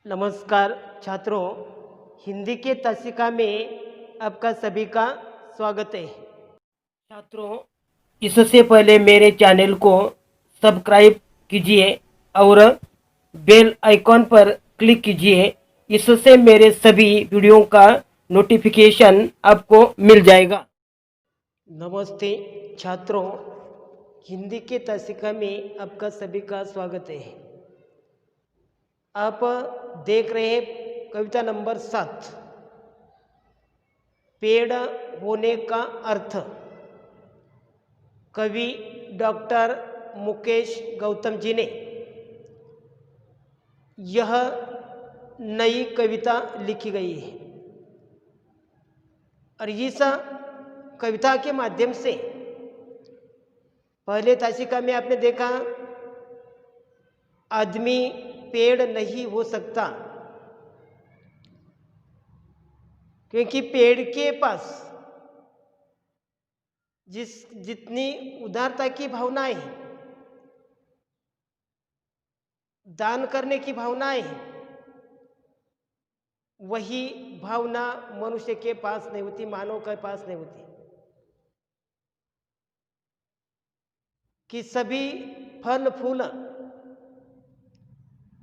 नमस्कार छात्रों, हिंदी के तासिका में आपका सभी का स्वागत है। छात्रों, इससे पहले मेरे चैनल को सब्सक्राइब कीजिए और बेल आइकॉन पर क्लिक कीजिए। इससे मेरे सभी वीडियो का नोटिफिकेशन आपको मिल जाएगा। नमस्ते छात्रों, हिंदी के तासिका में आपका सभी का स्वागत है। आप देख रहे हैं कविता नंबर 7, पेड़ होने का अर्थ। कवि डॉक्टर मुकेश गौतम जी ने यह नई कविता लिखी गई है और इस कविता के माध्यम से पहले तासिका में आपने देखा आदमी पेड़ नहीं हो सकता, क्योंकि पेड़ के पास जितनी उदारता की भावनाएं हैं, दान करने की भावनाएं हैं, वही भावना मनुष्य के पास नहीं होती, मानव के पास नहीं होती। कि सभी फल फूल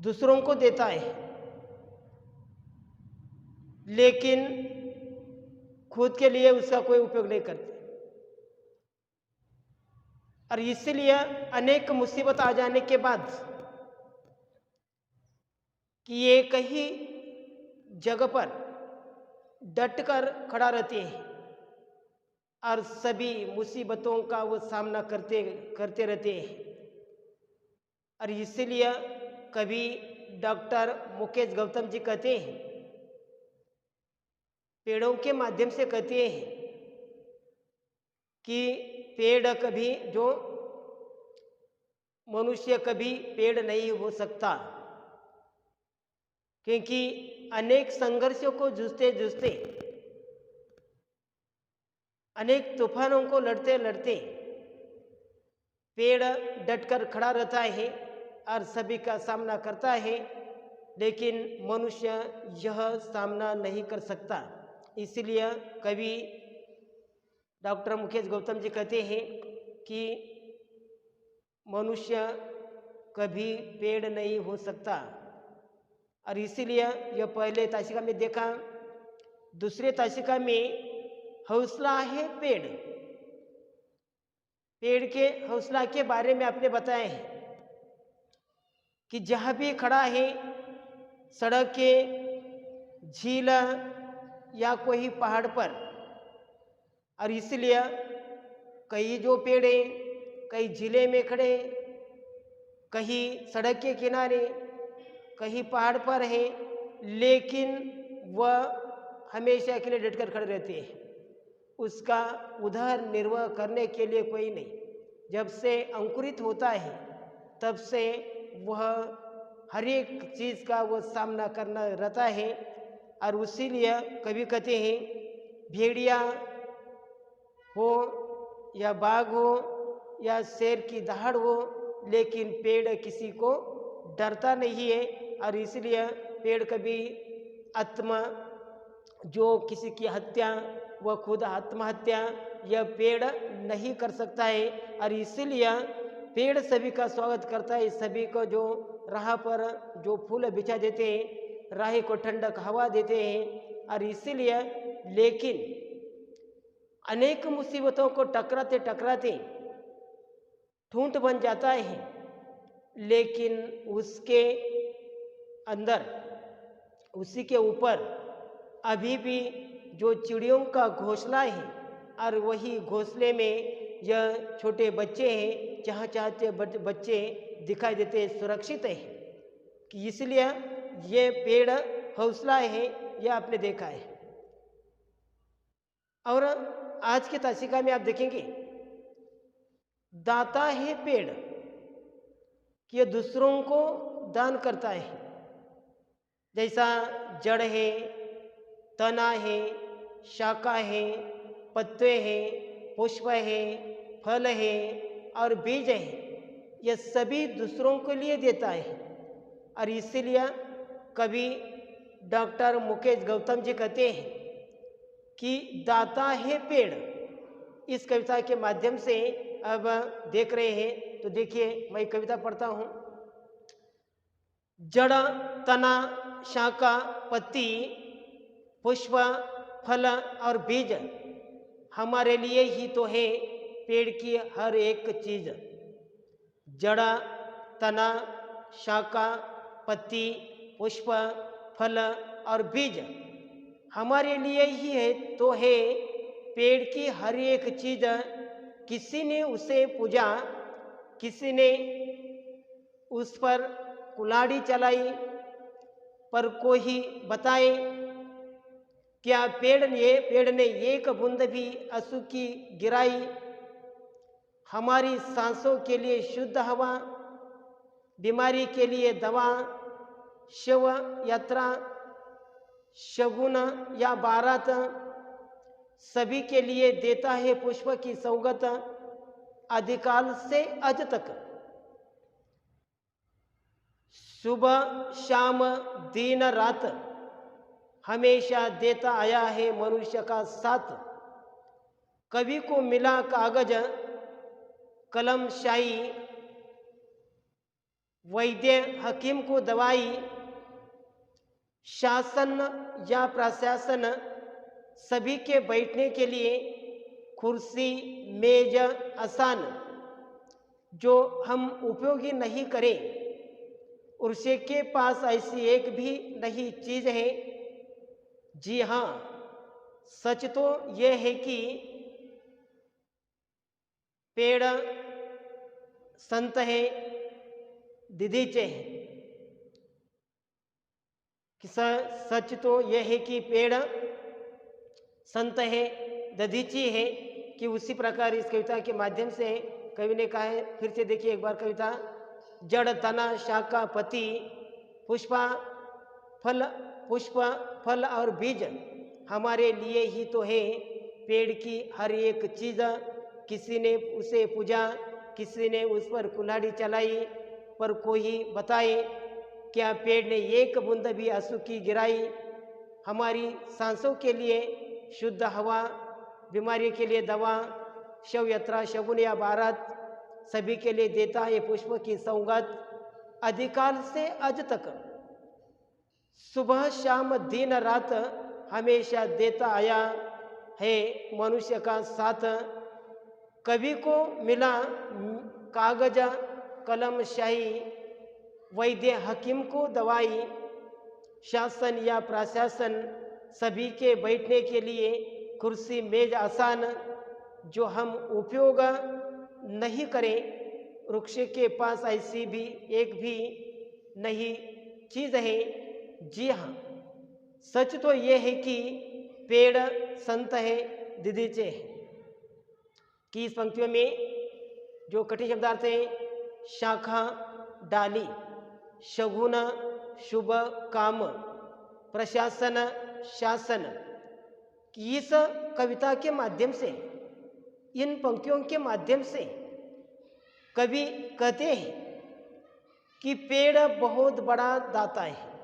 दूसरों को देता है, लेकिन खुद के लिए उसका कोई उपयोग नहीं करते और इसलिए अनेक मुसीबत आ जाने के बाद कि एक ही जगह पर डट कर खड़ा रहते हैं और सभी मुसीबतों का वो सामना करते रहते हैं। और इसलिए कवि डॉक्टर मुकेश गौतम जी कहते हैं, पेड़ों के माध्यम से कहते हैं कि पेड़ कभी जो मनुष्य कभी पेड़ नहीं हो सकता, क्योंकि अनेक संघर्षों को जूझते जूझते, अनेक तूफानों को लड़ते लड़ते पेड़ डटकर खड़ा रहता है और सभी का सामना करता है, लेकिन मनुष्य यह सामना नहीं कर सकता। इसलिए कवि डॉक्टर मुकेश गौतम जी कहते हैं कि मनुष्य कभी पेड़ नहीं हो सकता। और इसीलिए यह पहले तासिका में देखा। दूसरे तासिका में हौसला है पेड़। पेड़ के हौसला के बारे में आपने बताया है कि जहाँ भी खड़ा है, सड़क के, झील या कोई पहाड़ पर, और इसलिए कई जो पेड़ हैं, कई जिले में खड़े, कहीं सड़क के किनारे, कहीं पहाड़ पर है, लेकिन वह हमेशा के लिए डटकर खड़े रहते हैं। उसका उधर निर्वाह करने के लिए कोई नहीं। जब से अंकुरित होता है तब से वह हर एक चीज़ का वो सामना करना रहता है। और इसीलिए कभी कहते हैं, भेड़िया हो या बाघ हो या शेर की दहाड़ हो, लेकिन पेड़ किसी को डरता नहीं है। और इसलिए पेड़ कभी जो किसी की हत्या, वह खुद आत्महत्या यह पेड़ नहीं कर सकता है। और इसीलिए पेड़ सभी का स्वागत करता है। सभी को जो राह पर जो फूल बिछा देते हैं, राह को ठंडक हवा देते हैं। और इसीलिए लेकिन अनेक मुसीबतों को टकराते टकराते ठूंठ बन जाता है, लेकिन उसके अंदर, उसी के ऊपर अभी भी जो चिड़ियों का घोंसला है, और वही घोंसले में यह छोटे बच्चे हैं, जहाँ चाहते बच्चे दिखाई देते हैं, सुरक्षित है। कि इसलिए ये पेड़ हौसला है, यह आपने देखा है। और आज की तासिका में आप देखेंगे, दाता है पेड़, कि यह दूसरों को दान करता है। जैसा जड़ है, तना है, शाखा है, पत्ते हैं, पुष्प है, फल है और बीज है, यह सभी दूसरों के लिए देता है। और इसीलिए कवि डॉक्टर मुकेश गौतम जी कहते हैं कि दाता है पेड़। इस कविता के माध्यम से अब देख रहे हैं, तो देखिए मैं कविता पढ़ता हूँ। जड़, तना, शाखा, पत्ती, पुष्प, फल और बीज हमारे लिए ही तो है पेड़ की हर एक चीज। जड़, तना, शाखा, पत्ती, पुष्प, फल और बीज हमारे लिए ही है तो है पेड़ की हर एक चीज। किसी ने उसे पूजा, किसी ने उस पर कुल्हाड़ी चलाई, पर कोई बताए क्या पेड़ ने एक बूंद भी आंसू की गिराई। हमारी सांसों के लिए शुद्ध हवा, बीमारी के लिए दवा, शव यात्रा, शगुन या बारात सभी के लिए देता है पुष्प की सौगत। आदिकाल से आज तक सुबह शाम दिन रात हमेशा देता आया है मनुष्य का साथ। कवि को मिला कागज कलम शाही, वैद्य हकीम को दवाई, शासन या प्रशासन सभी के बैठने के लिए कुर्सी मेज आसान। जो हम उपयोगी नहीं करें उसके के पास ऐसी एक भी नहीं चीज है। जी हाँ, सच तो यह है कि पेड़ संत है दीदीचे है। कि सच तो यह है कि पेड़ संत है दधीची है। कि उसी प्रकार इस कविता के माध्यम से कवि ने कहा है, फिर से देखिए एक बार कविता। जड़, तना, शाखा, पत्ती, पुष्प, फल और बीज हमारे लिए ही तो है पेड़ की हर एक चीज। किसी ने उसे पूजा, किसी ने उस पर कुल्हाड़ी चलाई, पर कोई बताए क्या पेड़ ने एक बूंद भी आंसू की गिराई। हमारी सांसों के लिए शुद्ध हवा, बीमारी के लिए दवा, शव यात्रा, शगुन या बारात सभी के लिए देता है पुष्प की सौगात। अधिकाल से आज तक सुबह शाम दिन रात हमेशा देता आया है मनुष्य का साथ। कवि को मिला कागज कलम शाही, वैद्य हकीम को दवाई, शासन या प्रशासन सभी के बैठने के लिए कुर्सी मेज आसान। जो हम उपयोग नहीं करें वृक्ष के पास ऐसी भी एक भी नहीं चीज है। जी हाँ, सच तो ये है कि पेड़ संत है दीदीचे है। कि इस पंक्तियों में जो कठिन शब्दार्थ है, शाखा डाली, शगुन शुभ काम, प्रशासन शासन, कि इस कविता के माध्यम से, इन पंक्तियों के माध्यम से कवि कहते हैं कि पेड़ बहुत बड़ा दाता है।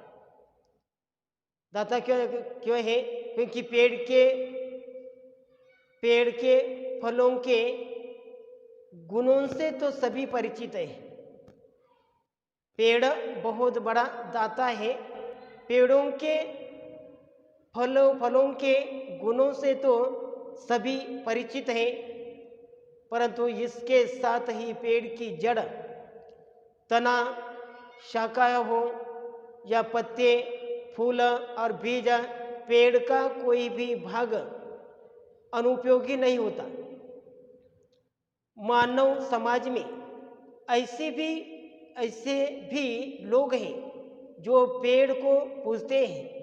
दाता क्यों है? क्योंकि पेड़ के फलों के गुणों से तो सभी परिचित है। पेड़ बहुत बड़ा दाता है। पेड़ों के फलों के गुणों से तो सभी परिचित हैं, परंतु इसके साथ ही पेड़ की जड़, तना, शाखा हो या पत्ते, फूल और बीज, पेड़ का कोई भी भाग अनुपयोगी नहीं होता। मानव समाज में ऐसे भी लोग हैं जो पेड़ को पूजते हैं,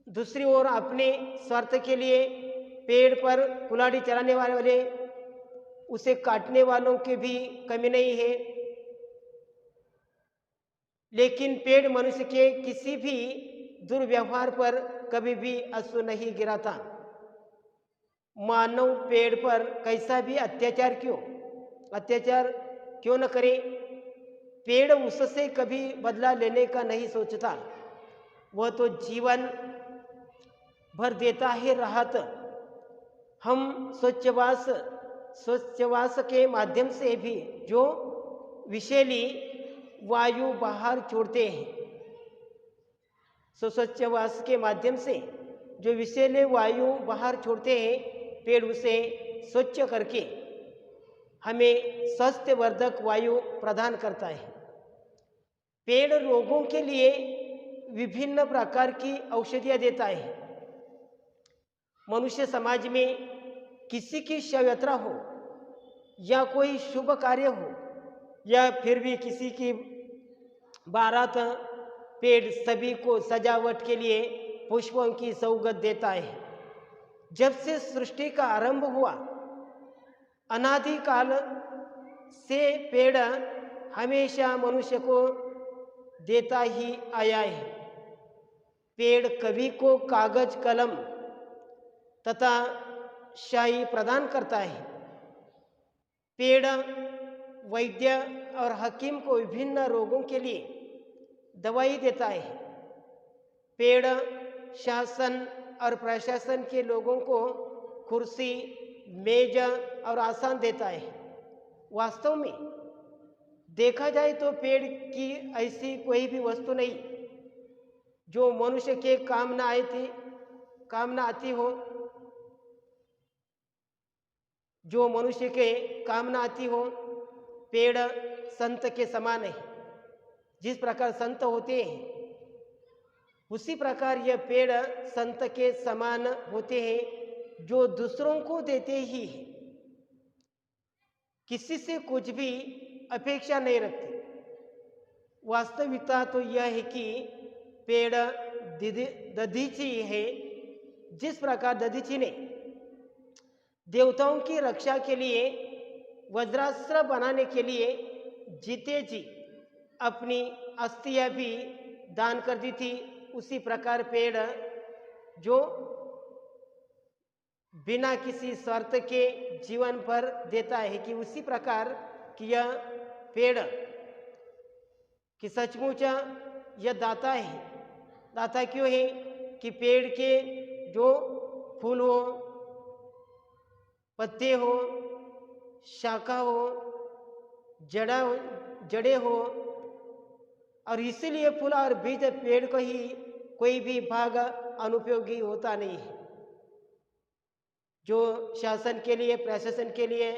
दूसरी ओर अपने स्वार्थ के लिए पेड़ पर कुल्हाड़ी चलाने वाले, उसे काटने वालों की भी कमी नहीं है। लेकिन पेड़ मनुष्य के किसी भी दुर्व्यवहार पर कभी भी आंसू नहीं गिराता। मानव पेड़ पर कैसा भी अत्याचार क्यों न करे, पेड़ उससे कभी बदला लेने का नहीं सोचता, वह तो जीवन भर देता है राहत। हम स्वच्छवास के माध्यम से भी जो विषैली वायु बाहर छोड़ते हैं, स्वच्छवास के माध्यम से जो विषैले वायु बाहर छोड़ते हैं, पेड़ उसे स्वच्छ करके हमें स्वास्थ्यवर्धक वायु प्रदान करता है। पेड़ रोगों के लिए विभिन्न प्रकार की औषधियाँ देता है। मनुष्य समाज में किसी की शव यात्रा हो या कोई शुभ कार्य हो या फिर भी किसी की बारात, पेड़ सभी को सजावट के लिए पुष्पों की सौगंध देता है। जब से सृष्टि का आरंभ हुआ, अनादि काल से पेड़ हमेशा मनुष्य को देता ही आया है। पेड़ कवि को कागज कलम तथा शाही प्रदान करता है। पेड़ वैद्य और हकीम को विभिन्न रोगों के लिए दवाई देता है। पेड़ शासन और प्रशासन के लोगों को कुर्सी, मेज और आसन देता है। वास्तव में देखा जाए तो पेड़ की ऐसी कोई भी वस्तु नहीं जो मनुष्य के काम न आती हो, जो मनुष्य के काम न आती हो। पेड़ संत के समान है। जिस प्रकार संत होते हैं उसी प्रकार यह पेड़ संत के समान होते हैं, जो दूसरों को देते ही हैं, किसी से कुछ भी अपेक्षा नहीं रखते। वास्तविकता तो यह है कि पेड़ दधीची है। जिस प्रकार दधीची ने देवताओं की रक्षा के लिए वज्रास्त्र बनाने के लिए जीते जी अपनी अस्थियां भी दान कर दी थी, उसी प्रकार पेड़ जो बिना किसी स्वार्थ के जीवन पर देता है, कि उसी प्रकार कि यह पेड़ कि सचमुच यह दाता है। दाता क्यों है? कि पेड़ के जो फूल हो, पत्ते हो, शाखा हो, जड़े हो, और इसीलिए फूल और बीज पेड़ को ही कोई भी भाग अनुपयोगी होता नहीं है। जो शासन के लिए, प्रशासन के लिए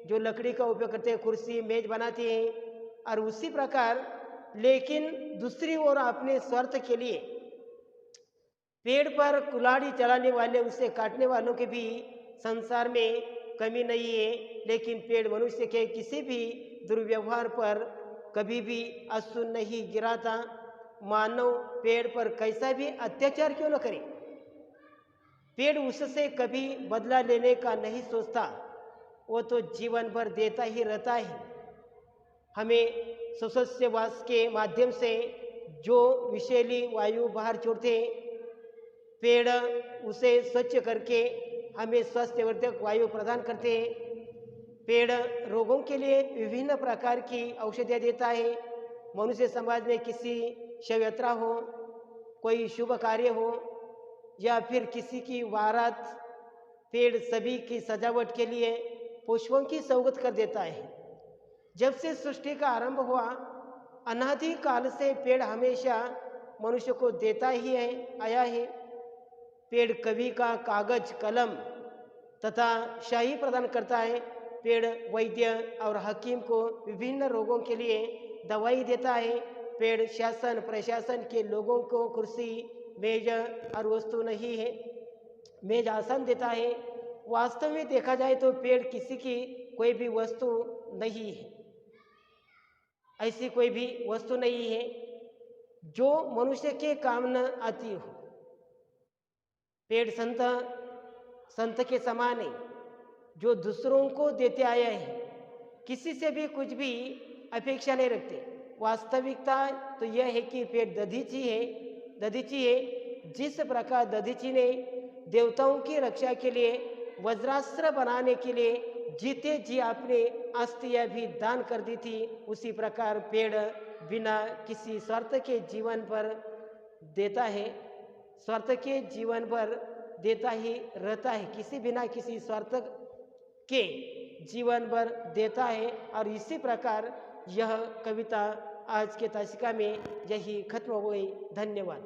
जो लकड़ी का उपयोग करते हैं, कुर्सी मेज बनाते हैं, और उसी प्रकार लेकिन दूसरी ओर अपने स्वार्थ के लिए पेड़ पर कुल्हाड़ी चलाने वाले, उसे काटने वालों के भी संसार में कमी नहीं है। लेकिन पेड़ मनुष्य के किसी भी दुर्व्यवहार पर कभी भी आंसू नहीं गिराता। मानव पेड़ पर कैसा भी अत्याचार क्यों न करे, पेड़ उससे कभी बदला लेने का नहीं सोचता, वो तो जीवन भर देता ही रहता है। हमें स्वच्छवास के माध्यम से जो विषैली वायु बाहर छोड़ते हैं, पेड़ उसे स्वच्छ करके हमें स्वास्थ्यवर्धक वायु प्रदान करते हैं। पेड़ रोगों के लिए विभिन्न प्रकार की औषधियाँ देता है। मनुष्य समाज में किसी शव यात्रा हो, कोई शुभ कार्य हो या फिर किसी की बारात, पेड़ सभी की सजावट के लिए पुष्पों की सौगंध कर देता है। जब से सृष्टि का आरंभ हुआ, अनादि काल से पेड़ हमेशा मनुष्य को देता ही आया है। पेड़ कवि का कागज कलम तथा शाही प्रदान करता है। पेड़ वैद्य और हकीम को विभिन्न रोगों के लिए दवाई देता है। पेड़ शासन प्रशासन के लोगों को कुर्सी, मेज और वस्तु नहीं है, मेज आसन देता है। वास्तव में देखा जाए तो पेड़ किसी की कोई भी वस्तु नहीं है। ऐसी कोई भी वस्तु नहीं है जो मनुष्य के काम न आती हो। पेड़ संत के समान है, जो दूसरों को देते आया है, किसी से भी कुछ भी अपेक्षा नहीं रखते। वास्तविकता तो यह है कि पेड़ दधीची है। जिस प्रकार दधीची ने देवताओं की रक्षा के लिए वज्रास्त्र बनाने के लिए जीते जी अपने अस्थियाँ भी दान कर दी थी, उसी प्रकार पेड़ बिना किसी स्वार्थ के जीवन पर देता है, स्वार्थ के जीवन पर देता ही रहता है, किसी बिना किसी स्वार्थ के जीवन भर देता है। और इसी प्रकार यह कविता आज के तासिका में यही खत्म हो गई। धन्यवाद।